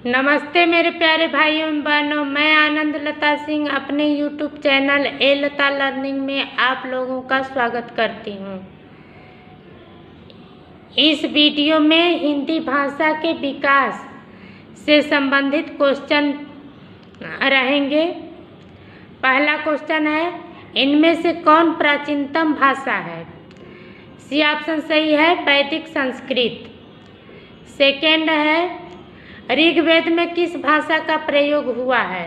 नमस्ते मेरे प्यारे भाइयों एवं बहनों, मैं आनंद लता सिंह अपने YouTube चैनल ए लता लर्निंग में आप लोगों का स्वागत करती हूँ। इस वीडियो में हिंदी भाषा के विकास से संबंधित क्वेश्चन रहेंगे। पहला क्वेश्चन है, इनमें से कौन प्राचीनतम भाषा है? सी ऑप्शन सही है, वैदिक संस्कृत। सेकेंड है, ऋग्वेद में किस भाषा का प्रयोग हुआ है?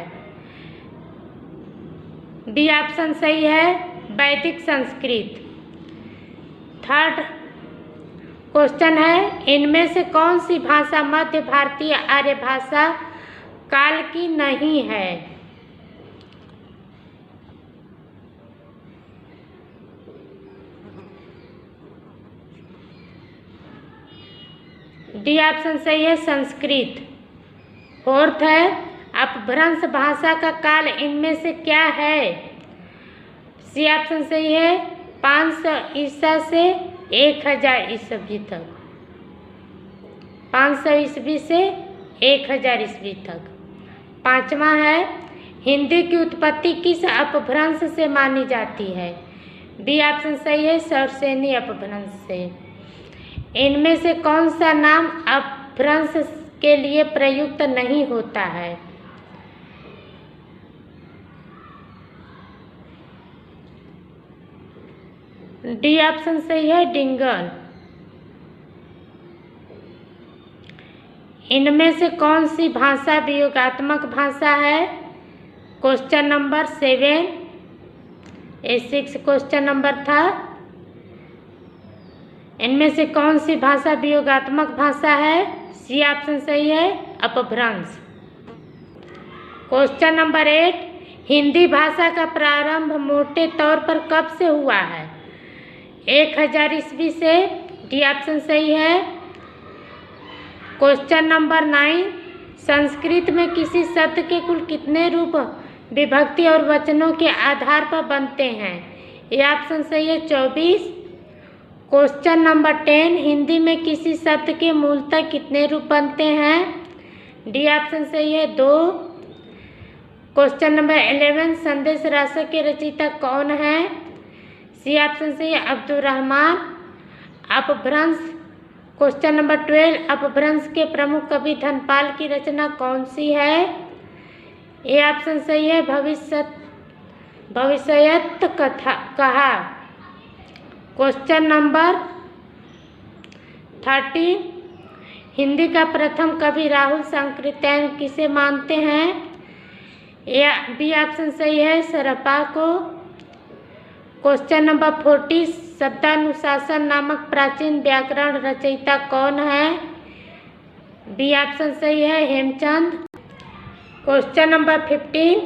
डी ऑप्शन सही है, वैदिक संस्कृत। थर्ड क्वेश्चन है, इनमें से कौन सी भाषा मध्य भारतीय आर्य भाषा काल की नहीं है? डी ऑप्शन सही है, संस्कृत। फोर्थ है, अपभ्रंश भाषा का काल इनमें से क्या है? सी ऑप्शन सही है, 500 ईसा से 1000 ईस्वी तक। 500 ईस्वी से 1000 ईस्वी तक। पांचवा है, हिंदी की उत्पत्ति किस अपभ्रंश से मानी जाती है? बी ऑप्शन सही है, शौरसेनी अपभ्रंश से। इनमें से कौन सा नाम अपभ्रंश के लिए प्रयुक्त नहीं होता है? डी ऑप्शन सही है, डिंगल। इनमें से कौन सी भाषा वियोगात्मक भाषा है? Question number 7। ये 6 क्वेश्चन नंबर था। इनमें से कौन सी भाषा वियोगात्मक भाषा है? सी ऑप्शन सही है, अपभ्रंश। क्वेश्चन नंबर 8, हिंदी भाषा का प्रारंभ मोटे तौर पर कब से हुआ है? 1000 ईस्वी से। डी ऑप्शन सही है। क्वेश्चन नंबर 9, संस्कृत में किसी शब्द के कुल कितने रूप विभक्ति और वचनों के आधार पर बनते हैं? ये ऑप्शन सही है, 24। क्वेश्चन नंबर 10, हिंदी में किसी शब्द के मूलतः कितने रूप बनते हैं? डी ऑप्शन सही है, 2। क्वेश्चन नंबर 11, संदेश रासक के रचयिता कौन है? सी ऑप्शन सही है, अब्दुल रहमान। अपभ्रंश। क्वेश्चन नंबर 12, अपभ्रंश के प्रमुख कवि धनपाल की रचना कौन सी है? ए ऑप्शन सही है, भविष्यत कहा। क्वेश्चन नंबर 13, हिंदी का प्रथम कवि राहुल सांकृत्यायन किसे मानते हैं? ए बी ऑप्शन सही है, सरपा को। क्वेश्चन नंबर 40, शब्दानुशासन नामक प्राचीन व्याकरण रचयिता कौन है? बी ऑप्शन सही है, हेमचंद। क्वेश्चन नंबर 15,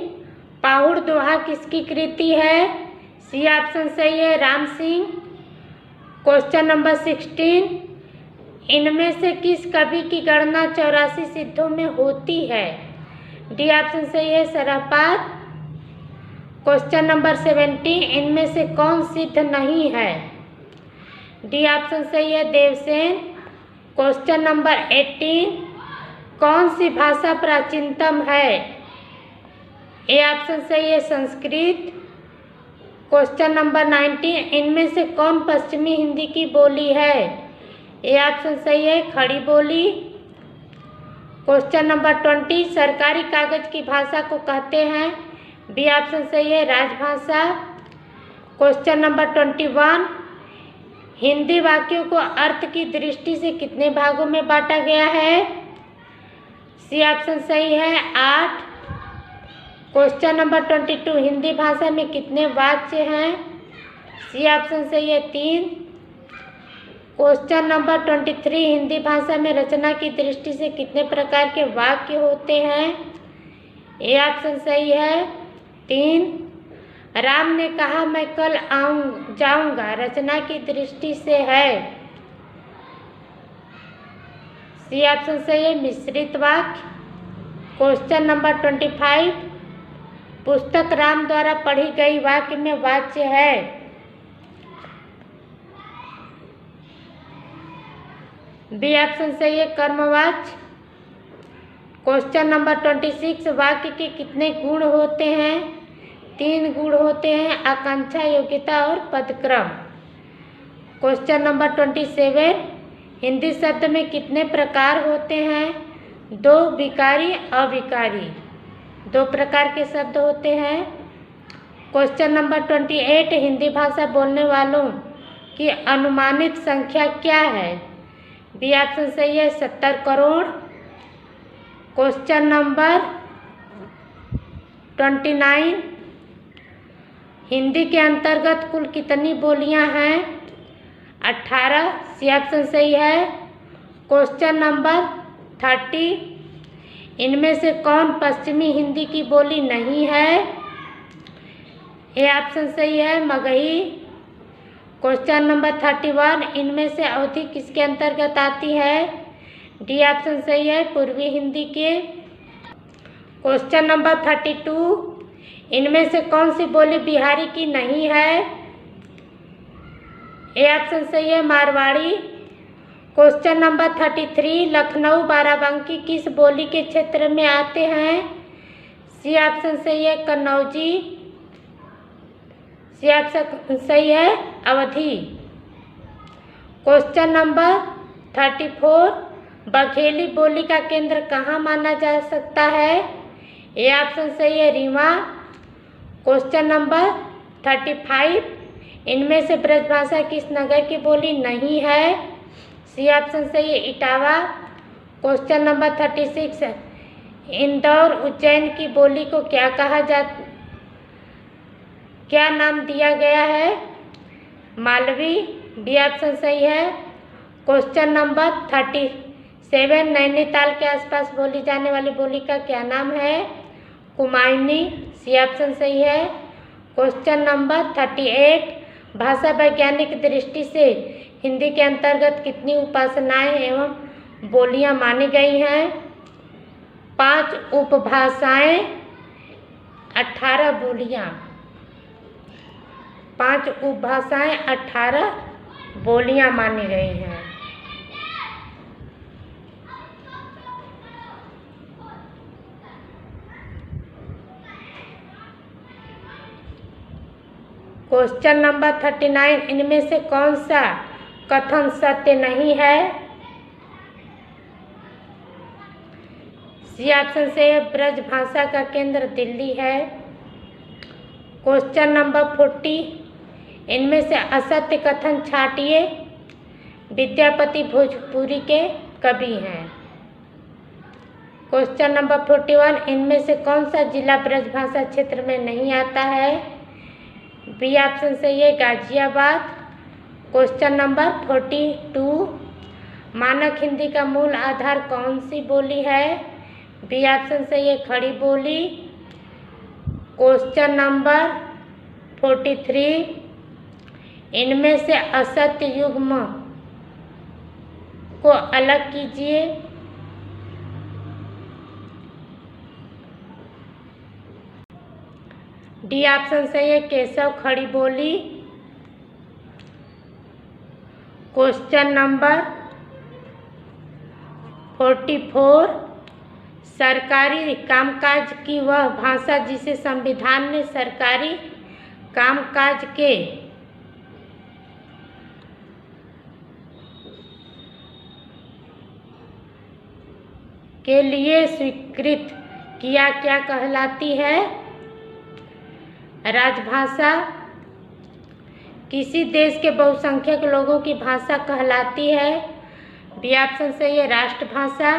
पाहुड़ दोहा किसकी कृति है? सी ऑप्शन सही है, राम सिंह। क्वेश्चन नंबर 16, इनमें से किस कवि की गणना 84 सिद्धों में होती है? डी ऑप्शन सही है, सरहपाद। क्वेश्चन नंबर 17, इनमें से कौन सिद्ध नहीं है? डी ऑप्शन सही है, देवसेन। क्वेश्चन नंबर 18, कौन सी भाषा प्राचीनतम है? ए ऑप्शन सही है, संस्कृत। क्वेश्चन नंबर 19, इनमें से कौन पश्चिमी हिंदी की बोली है? ए ऑप्शन सही है, खड़ी बोली। क्वेश्चन नंबर 20, सरकारी कागज की भाषा को कहते हैं? बी ऑप्शन सही है, राजभाषा। क्वेश्चन नंबर 21, हिंदी वाक्यों को अर्थ की दृष्टि से कितने भागों में बांटा गया है? सी ऑप्शन सही है, 8। क्वेश्चन नंबर 22, हिंदी भाषा में कितने वाच्य हैं? सी ऑप्शन सही है, 3। क्वेश्चन नंबर 23, हिंदी भाषा में रचना की दृष्टि से कितने प्रकार के वाक्य होते हैं? ए ऑप्शन सही है, 3। राम ने कहा मैं कल जाऊंगा, रचना की दृष्टि से है? सी ऑप्शन सही है, मिश्रित वाक्य। क्वेश्चन नंबर 25, पुस्तक राम द्वारा पढ़ी गई वाक्य में वाच्य है? बी ऑप्शन सही है, कर्मवाच्य। क्वेश्चन नंबर 26, वाक्य के कितने गुण होते हैं? 3 गुण होते हैं, आकांक्षा, योग्यता और पदक्रम। क्वेश्चन नंबर 27, हिंदी शब्द में कितने प्रकार होते हैं? 2, विकारी, अविकारी। 2 प्रकार के शब्द होते हैं। क्वेश्चन नंबर 28, हिंदी भाषा बोलने वालों की अनुमानित संख्या क्या है? बी ऑप्शन सही है, 70 करोड़। क्वेश्चन नंबर 29, हिंदी के अंतर्गत कुल कितनी बोलियां हैं? 18, सी ऑप्शन सही है। क्वेश्चन नंबर 30, इनमें से कौन पश्चिमी हिंदी की बोली नहीं है? ए ऑप्शन सही है, मगही। क्वेश्चन नंबर 31, इनमें से अवधि किसके अंतर्गत आती है? डी ऑप्शन सही है, पूर्वी हिंदी के। क्वेश्चन नंबर 32, इनमें से कौन सी बोली बिहारी की नहीं है? ए ऑप्शन सही है, मारवाड़ी। क्वेश्चन नंबर 33, लखनऊ बाराबंकी किस बोली के क्षेत्र में आते हैं? सी ऑप्शन सही है, कन्नौजी। सी ऑप्शन सही है, अवधी। क्वेश्चन नंबर 34, बघेली बोली का केंद्र कहाँ माना जा सकता है? ए ऑप्शन सही है, रीवा। क्वेश्चन नंबर 35, इनमें से ब्रजभाषा किस नगर की बोली नहीं है? सी ऑप्शन सही है, इटावा। क्वेश्चन नंबर 36, इंदौर उज्जैन की बोली को क्या नाम दिया गया है? मालवी। बी ऑप्शन सही है। क्वेश्चन नंबर 37, नैनीताल के आसपास बोली जाने वाली बोली का क्या नाम है? कुमायूनी। सी ऑप्शन सही है। क्वेश्चन नंबर 38, भाषा वैज्ञानिक दृष्टि से हिंदी के अंतर्गत कितनी उपासनाएं एवं बोलियां मानी गई हैं? 5 उपभाषाएं, 18 बोलियां। 5 उपभाषाएं, 18 बोलियां मानी गई हैं। क्वेश्चन नंबर 39, इनमें से कौन सा कथन सत्य नहीं है? सी ऑप्शन से ब्रज भाषा का केंद्र दिल्ली है। क्वेश्चन नंबर 40, इनमें से असत्य कथन छाटिए। विद्यापति भोजपुरी के कवि हैं। क्वेश्चन नंबर 41, इनमें से कौन सा जिला ब्रजभाषा क्षेत्र में नहीं आता है? बी ऑप्शन सही है, गाजियाबाद। क्वेश्चन नंबर 42, मानक हिंदी का मूल आधार कौन सी बोली है? बी ऑप्शन सही है, खड़ी बोली। क्वेश्चन नंबर 43, इनमें से असत्य युग्म को अलग कीजिए। डी ऑप्शन सही है, केशव, खड़ी बोली। क्वेश्चन नंबर 44, सरकारी कामकाज की वह भाषा जिसे संविधान ने सरकारी कामकाज के लिए स्वीकृत किया क्या कहलाती है? राजभाषा। किसी देश के बहुसंख्यक लोगों की भाषा कहलाती है? बी ऑप्शन सही है, राष्ट्रभाषा।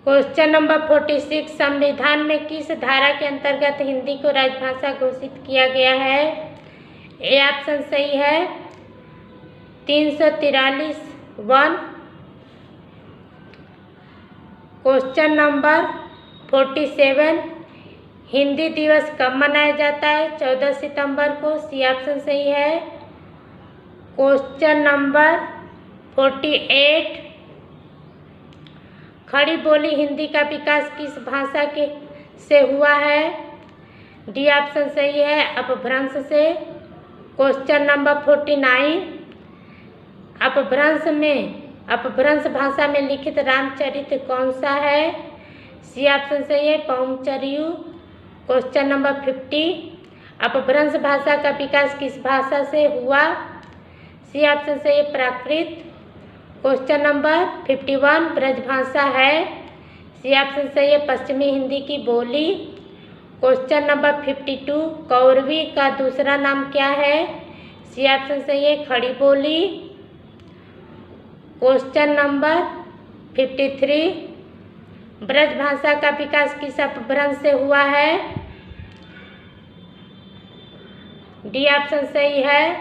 क्वेश्चन नंबर 46, संविधान में किस धारा के अंतर्गत हिंदी को राजभाषा घोषित किया गया है? ए ऑप्शन सही है, 343(1). क्वेश्चन नंबर 47, हिंदी दिवस कब मनाया जाता है? 14 सितंबर को। सी ऑप्शन सही है। क्वेश्चन नंबर 48, खड़ी बोली हिंदी का विकास किस भाषा से हुआ है? डी ऑप्शन सही है, अपभ्रंश से। क्वेश्चन नंबर 49, अपभ्रंश भाषा में लिखित रामचरित कौन सा है? सी ऑप्शन सही है पौमचरियू। क्वेश्चन नंबर 50, अपभ्रंश भाषा का विकास किस भाषा से हुआ? सी ऑप्शन सही है प्राकृत। क्वेश्चन नंबर 51, ब्रजभाषा है? सी ऑप्शन सही है पश्चिमी हिंदी की बोली। क्वेश्चन नंबर 52, कौरवी का दूसरा नाम क्या है? सी ऑप्शन सही है खड़ी बोली। क्वेश्चन नंबर 53, ब्रजभाषा का विकास किस अपभ्रंश से हुआ है? डी ऑप्शन सही है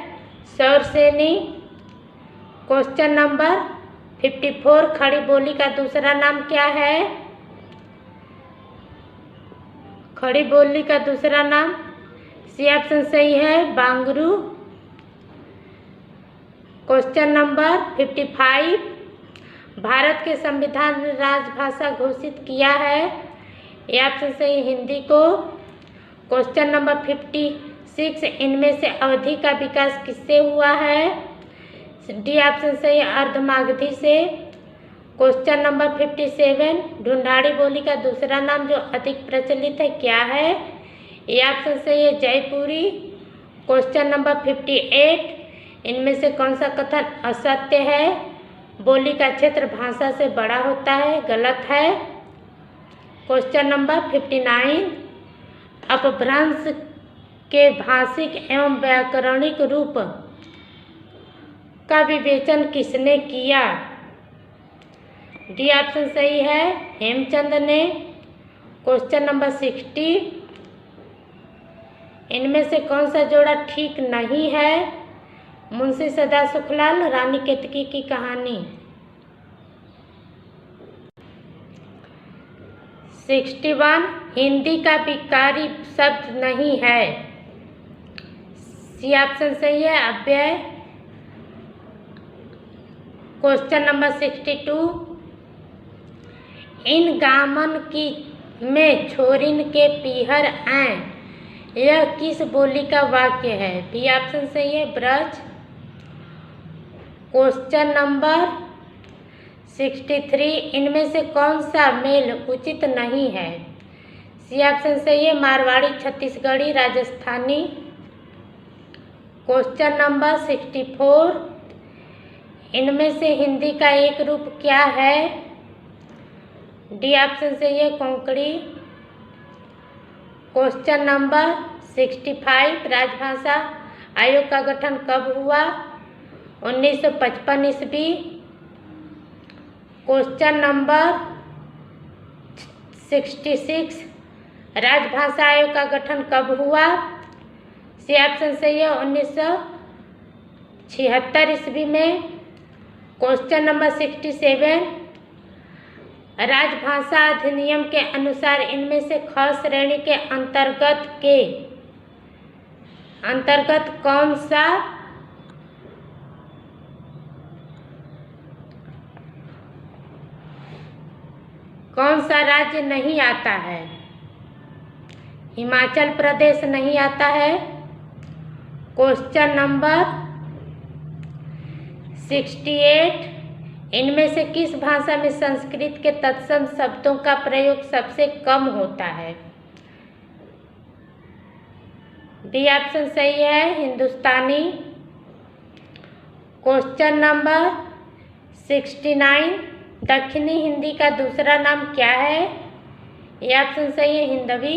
सौरसेनी। क्वेश्चन नंबर 54, खड़ी बोली का दूसरा नाम क्या है? खड़ी बोली का दूसरा नाम सी ऑप्शन सही है बांगरू। क्वेश्चन नंबर 55, भारत के संविधान ने राजभाषा घोषित किया है? ये ऑप्शन सही हिंदी को। क्वेश्चन नंबर 56, इनमें से अवधि का विकास किससे हुआ है? डी ऑप्शन सही अर्धमागधी से। क्वेश्चन नंबर 57, ढूंढाड़ी बोली का दूसरा नाम जो अधिक प्रचलित है क्या है? ये ऑप्शन सही है जयपुरी। क्वेश्चन नंबर 58, इनमें से कौन सा कथन असत्य है? बोली का क्षेत्र भाषा से बड़ा होता है, गलत है। क्वेश्चन नंबर 59, अपभ्रंश के भाषिक एवं व्याकरणिक रूप का विवेचन किसने किया? डी ऑप्शन सही है हेमचंद ने। क्वेश्चन नंबर 60, इनमें से कौन सा जोड़ा ठीक नहीं है? मुंशी सदा सुखलाल, रानी केतकी की कहानी। 61, हिंदी का विकारी शब्द नहीं है? सी ऑप्शन सही है अव्यय। क्वेश्चन नंबर 62, इन गामन की में छोरिन के पीहर आए, यह किस बोली का वाक्य है? बी ऑप्शन सही है ब्रज। क्वेश्चन नंबर 63, इनमें से कौन सा मेल उचित नहीं है? सी ऑप्शन सही है मारवाड़ी, छत्तीसगढ़ी, राजस्थानी। क्वेश्चन नंबर 64, इनमें से हिंदी का एक रूप क्या है? डी ऑप्शन सही है कोंकणी। क्वेश्चन नंबर 65, राजभाषा आयोग का गठन कब हुआ? 1955 ईस्वी। क्वेश्चन नंबर 66, राजभाषा आयोग का गठन कब हुआ? सी ऑप्शन सही है 1976 ईस्वी में। क्वेश्चन नंबर 67, राजभाषा अधिनियम के अनुसार इनमें से ख श्रेणी के अंतर्गत कौन सा राज्य नहीं आता है? हिमाचल प्रदेश नहीं आता है। क्वेश्चन नंबर 68, इनमें से किस भाषा में संस्कृत के तत्सम शब्दों का प्रयोग सबसे कम होता है? बी ऑप्शन सही है हिंदुस्तानी। क्वेश्चन नंबर 69, दक्षिणी हिंदी का दूसरा नाम क्या है? ये ऑप्शन सही है हिंदवी।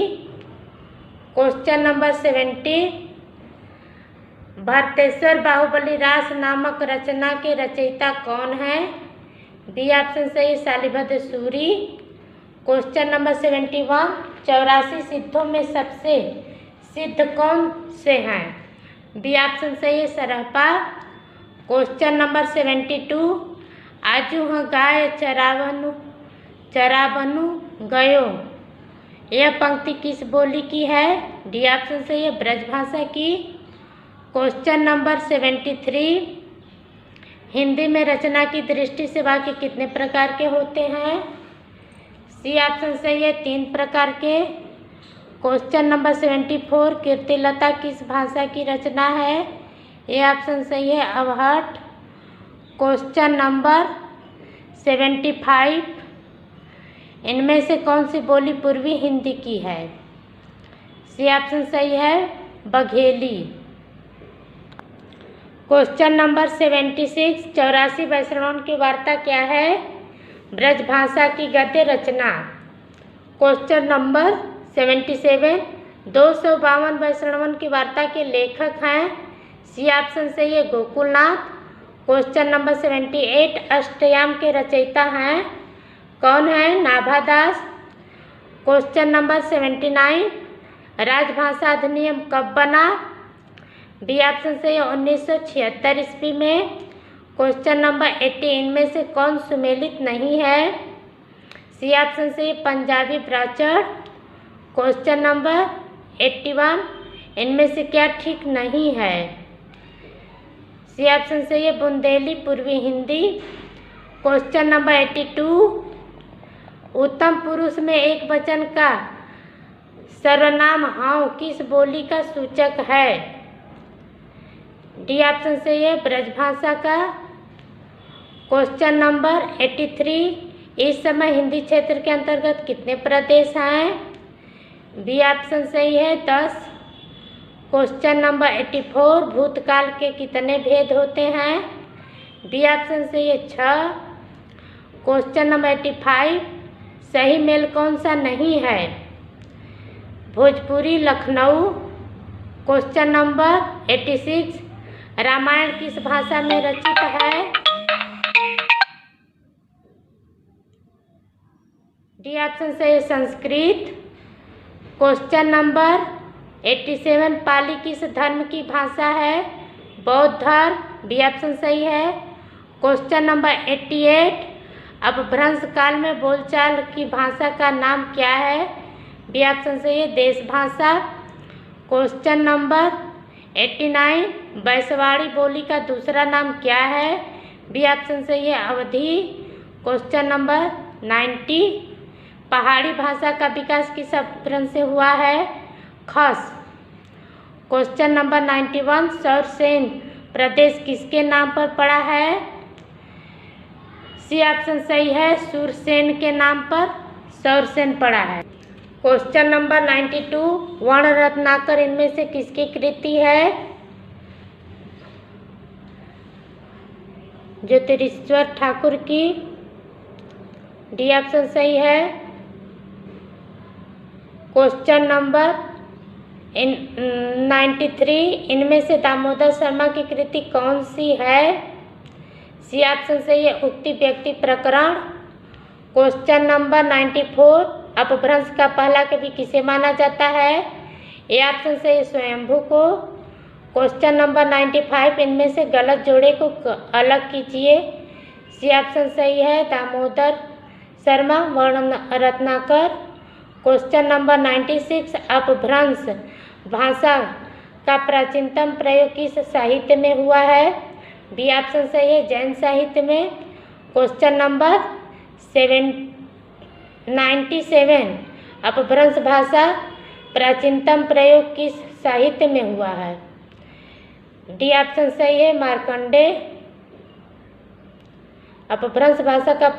क्वेश्चन नंबर 70, भरतेश्वर बाहुबली रास नामक रचना के रचयिता कौन है? बी ऑप्शन सही शालिभद्र सूरी। क्वेश्चन नंबर 71, 84 सिद्धों में सबसे सिद्ध कौन से हैं? बी ऑप्शन सही है सरहपा। क्वेश्चन नंबर 72, आजू ह गाय चरावनु गयो, यह पंक्ति किस बोली की है? डी ऑप्शन सही है ब्रजभाषा की। क्वेश्चन नंबर 73, हिंदी में रचना की दृष्टि से वाक्य कितने प्रकार के होते हैं? सी ऑप्शन सही है 3 प्रकार के। क्वेश्चन नंबर 74, कीर्तिलता किस भाषा की रचना है? ये ऑप्शन सही है अवहट। क्वेश्चन नंबर 75, इनमें से कौन सी बोली पूर्वी हिंदी की है? सी ऑप्शन सही है बघेली। क्वेश्चन नंबर 76, 84 वैष्णवन की वार्ता क्या है? ब्रजभाषा की गद्य रचना। क्वेश्चन नंबर 77, 252 वैष्णवन की वार्ता के लेखक हैं? सी ऑप्शन सही है गोकुलनाथ। क्वेश्चन नंबर 78, अष्टयाम के रचयिता हैं? कौन है? नाभादास। क्वेश्चन नंबर 79, राजभाषा अधिनियम कब बना? बी ऑप्शन सही है 1976 ईस्वी में। क्वेश्चन नंबर 80, इनमें से कौन सुमेलित नहीं है? सी ऑप्शन सही है पंजाबी ब्राह्मण। क्वेश्चन नंबर 81, इनमें से क्या ठीक नहीं है? सी ऑप्शन सही है बुंदेली पूर्वी हिंदी। क्वेश्चन नंबर 82, उत्तम पुरुष में एक वचन का सर्वनाम हाउ किस बोली का सूचक है? डी ऑप्शन सही है ब्रजभाषा का। क्वेश्चन नंबर 83, इस समय हिंदी क्षेत्र के अंतर्गत कितने प्रदेश हैं? बी ऑप्शन सही है 10। क्वेश्चन नंबर 84, भूतकाल के कितने भेद होते हैं? बी ऑप्शन सही है 6। क्वेश्चन नंबर 85, सही मेल कौन सा नहीं है? भोजपुरी लखनऊ। क्वेश्चन नंबर 86, रामायण किस भाषा में रचित है? डी ऑप्शन सही है संस्कृत। क्वेश्चन नंबर 87, पाली किस धर्म की भाषा है? बौद्ध धर्म। बी ऑप्शन सही है। क्वेश्चन नंबर 88, अपभ्रंश काल में बोलचाल की भाषा का नाम क्या है? बी ऑप्शन सही है देश भाषा। क्वेश्चन नंबर 89, बैसवाड़ी बोली का दूसरा नाम क्या है? बी ऑप्शन सही है अवधी। क्वेश्चन नंबर 90, पहाड़ी भाषा का विकास किस अपभ्रंश से हुआ है? खस। क्वेश्चन नंबर 91, सौरसेन प्रदेश किसके नाम पर पड़ा है? सी ऑप्शन सही है सूरसेन के नाम पर सौरसेन पड़ा है। क्वेश्चन नंबर 92, वर्ण रत्नाकर इनमें से किसकी कृति है? ज्योतिरीश्वर ठाकुर की। डी ऑप्शन सही है। क्वेश्चन नंबर 93, इनमें से दामोदर शर्मा की कृति कौन सी है? सी ऑप्शन सही है उक्ति व्यक्ति प्रकरण। क्वेश्चन नंबर 94, अपभ्रंश का पहला कवि किसे माना जाता है? ए ऑप्शन सही है स्वयंभू को। क्वेश्चन नंबर 95, इनमें से गलत जोड़े को अलग कीजिए। सी ऑप्शन सही है दामोदर शर्मा वर्ण रत्नाकर। क्वेश्चन नंबर 96, अपभ्रंश भाषा का प्राचीनतम प्रयोग किस साहित्य में हुआ है? बी ऑप्शन सही है जैन साहित्य में। क्वेश्चन नंबर 97, अपभ्रंश भाषा प्राचीनतम प्रयोग किस साहित्य में हुआ है? डी ऑप्शन सही है मार्कंडेय। अपभ्रंश भाषा का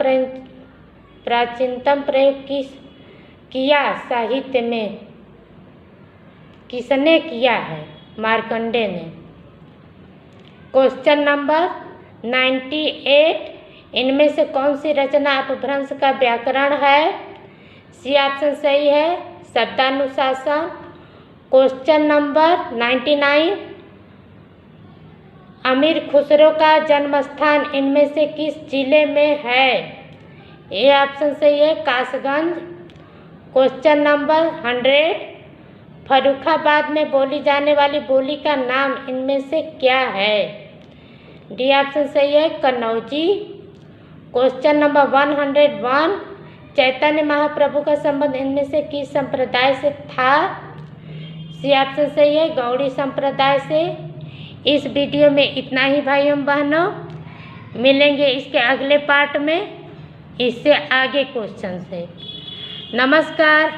प्राचीनतम प्रयोग किया साहित्य में किसने किया है? मार्कंडेय ने। क्वेश्चन नंबर 98, इनमें से कौन सी रचना अपभ्रंश का व्याकरण है? सी ऑप्शन सही है शब्दानुशासन। क्वेश्चन नंबर 99, अमीर खुसरो का जन्म स्थान इनमें से किस जिले में है? ए ऑप्शन सही है कासगंज। क्वेश्चन नंबर 100, फर्रुखाबाद में बोली जाने वाली बोली का नाम इनमें से क्या है? डी ऑप्शन सही है कन्नौजी। क्वेश्चन नंबर 101, चैतन्य महाप्रभु का संबंध इनमें से किस संप्रदाय से था? सी ऑप्शन सही है गौड़ी संप्रदाय से। इस वीडियो में इतना ही भाइयों बहनों, मिलेंगे इसके अगले पार्ट में इससे आगे क्वेश्चन से। नमस्कार।